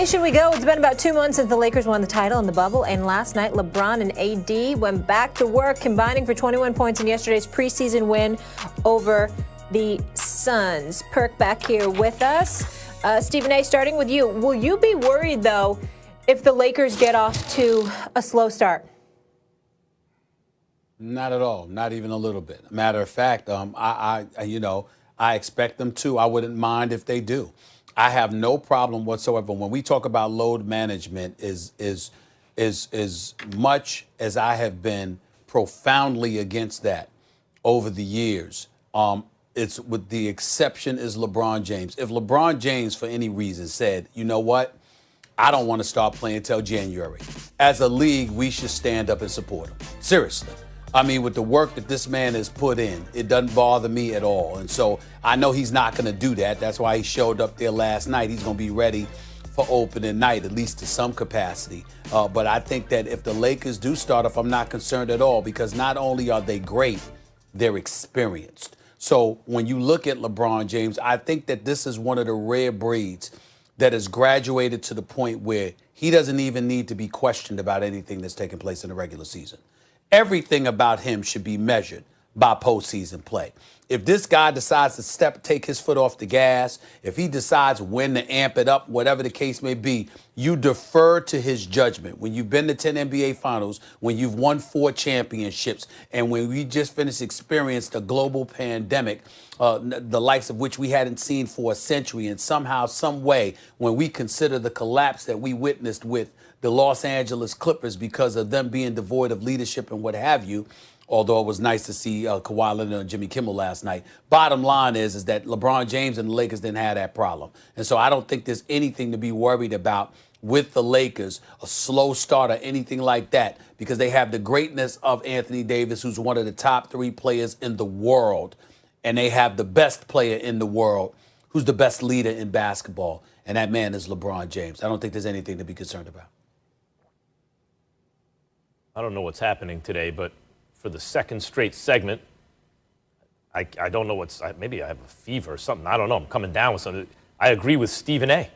Nation we go. It's been about 2 months since the Lakers won the title in the bubble, and last night LeBron and AD went back to work, combining for 21 points in yesterday's preseason win over the Suns. Perk back here with us. Stephen A., starting with you. Will you be worried, though, if the Lakers get off to a slow start? Not at all. Not even a little bit. Matter of fact, I expect them to. I wouldn't mind if they do. I have no problem whatsoever. When we talk about load management, is much as I have been profoundly against that over the years. It's with the exception is LeBron James. If LeBron James, for any reason, said, you know what, I don't want to start playing till January, as a league, we should stand up and support him. Seriously. I mean, with the work that this man has put in, it doesn't bother me at all. And so I know he's not going to do that. That's why he showed up there last night. He's going to be ready for opening night, at least to some capacity. But I think that if the Lakers do start off, I'm not concerned at all, because not only are they great, they're experienced. So when you look at LeBron James, I think that this is one of the rare breeds that has graduated to the point where he doesn't even need to be questioned about anything that's taking place in the regular season. Everything about him should be measured by postseason play. If this guy decides to take his foot off the gas, if he decides when to amp it up, whatever the case may be, you defer to his judgment. When you've been to 10 NBA Finals, when you've won 4 championships, and when we just finished experienced a global pandemic, the likes of which we hadn't seen for a century, and somehow, some way, when we consider the collapse that we witnessed with the Los Angeles Clippers because of them being devoid of leadership and what have you, although it was nice to see Kawhi Leonard and Jimmy Kimmel last night. Bottom line is that LeBron James and the Lakers didn't have that problem. And so I don't think there's anything to be worried about with the Lakers, a slow start or anything like that, because they have the greatness of Anthony Davis, who's one of the top 3 players in the world, and they have the best player in the world, who's the best leader in basketball, and that man is LeBron James. I don't think there's anything to be concerned about. I don't know what's happening today, but for the second straight segment, I don't know maybe I have a fever or something. I don't know. I'm coming down with something. I agree with Stephen A.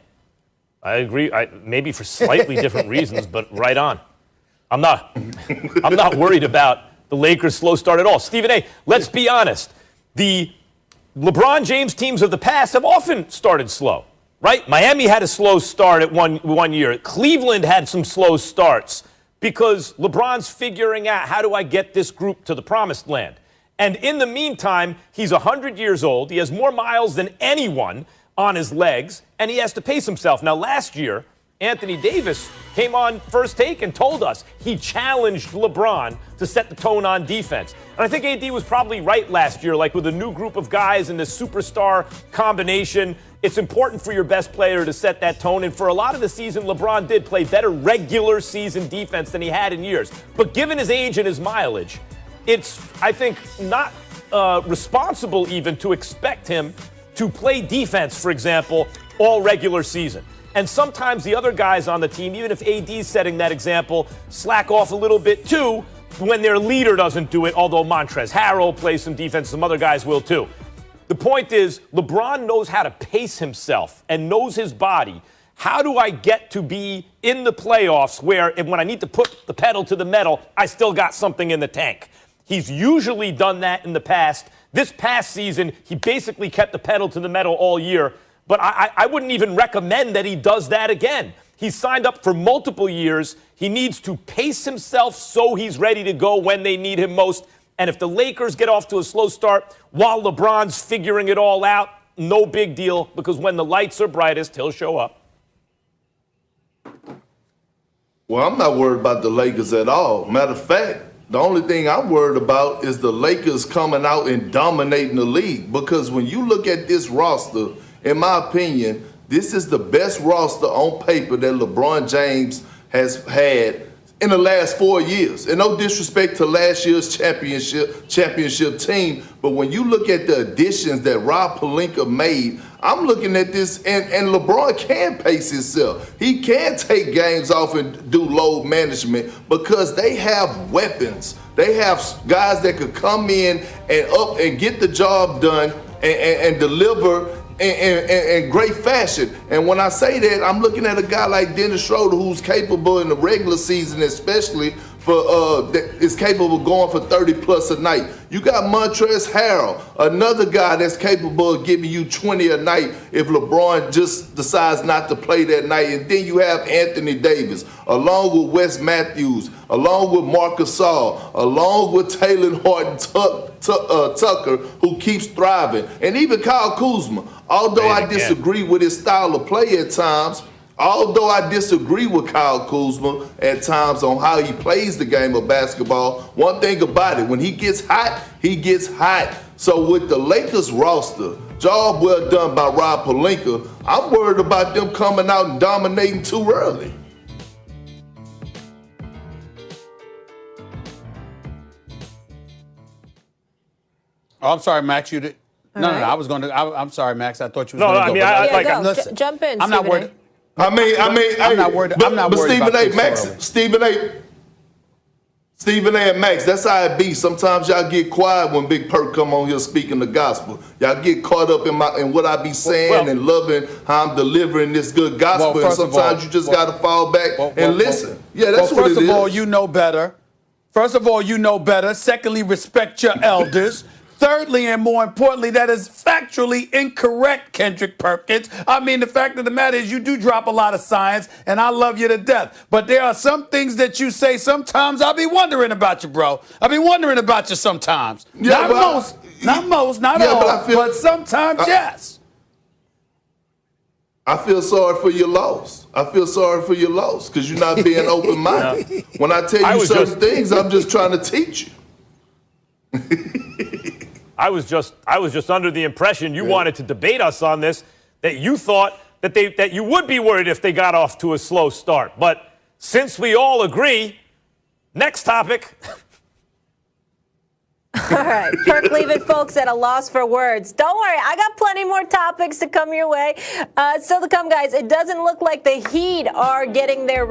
I agree, maybe for slightly different reasons, but right on. I'm not worried about the Lakers' slow start at all. Stephen A., let's be honest. The LeBron James teams of the past have often started slow, right? Miami had a slow start at one year. Cleveland had some slow starts, because LeBron's figuring out, how do I get this group to the promised land? And in the meantime, he's 100 years old. He has more miles than anyone on his legs, and he has to pace himself. Now, last year, Anthony Davis came on First Take and told us he challenged LeBron to set the tone on defense. And I think AD was probably right last year, like with a new group of guys and this superstar combination. It's important for your best player to set that tone. And for a lot of the season, LeBron did play better regular season defense than he had in years. But given his age and his mileage, it's, I think, not responsible even to expect him to play defense, for example, all regular season. And sometimes the other guys on the team, even if AD's setting that example, slack off a little bit too when their leader doesn't do it, although Montrezl Harrell plays some defense, some other guys will too. The point is, LeBron knows how to pace himself and knows his body. How do I get to be in the playoffs where when I need to put the pedal to the metal, I still got something in the tank? He's usually done that in the past. This past season, he basically kept the pedal to the metal all year. But I wouldn't even recommend that he does that again. He's signed up for multiple years. He needs to pace himself so he's ready to go when they need him most. And if the Lakers get off to a slow start while LeBron's figuring it all out, no big deal, because when the lights are brightest, he'll show up. Well, I'm not worried about the Lakers at all. Matter of fact, the only thing I'm worried about is the Lakers coming out and dominating the league. Because when you look at this roster, in my opinion, this is the best roster on paper that LeBron James has had in the last 4 years. And no disrespect to last year's championship team, but when you look at the additions that Rob Pelinka made, I'm looking at this, and LeBron can pace himself. He can take games off and do load management because they have weapons. They have guys that could come in and get the job done and deliver in great fashion. And when I say that, I'm looking at a guy like Dennis Schroeder, who's capable in the regular season, especially is capable of going for 30 plus a night. You got Montrezl Harrell, another guy that's capable of giving you 20 a night if LeBron just decides not to play that night. And then you have Anthony Davis, along with Wes Matthews, along with Marcus Gasol, along with Taylor Horton Tucker, who keeps thriving, and even Kyle Kuzma. Although I disagree with his style of play at times, although I disagree with Kyle Kuzma at times on how he plays the game of basketball, one thing about it, when he gets hot, he gets hot. So with the Lakers roster, job well done by Rob Pelinka, I'm worried about them coming out and dominating too early. Oh, I'm sorry, Max. You did. No, right. I was going to. I'm sorry, Max. I thought you was No, going to I go. mean, but I- Yeah, like, go. listen, Jump in, I'm not Stephen worried. A. I'm not worried. I'm not worried But about Stephen this A. Max, early. Stephen A. and Max, that's how it be. Sometimes y'all get quiet when Big Perk come on here speaking the gospel. Y'all get caught up in what I be saying and loving how I'm delivering this good gospel. And sometimes you just got to fall back and listen. Yeah, that's what it is. First of all, you know better. First of all, you know better. Secondly, respect your elders. Thirdly, and more importantly, that is factually incorrect, Kendrick Perkins. I mean, the fact of the matter is you do drop a lot of science, and I love you to death. But there are some things that you say sometimes I'll be wondering about you, bro. I'll be wondering about you sometimes. Yeah, not most, not all, but sometimes, yes. I feel sorry for your loss. I feel sorry for your loss because you're not being open-minded. When I tell you certain things, I'm just trying to teach you. I was just under the impression you wanted to debate us on this, that you thought that you would be worried if they got off to a slow start. But since we all agree, next topic. All right, Perk, leave it, folks, at a loss for words. Don't worry, I got plenty more topics to come your way. Still to come, guys. It doesn't look like the Heat are getting their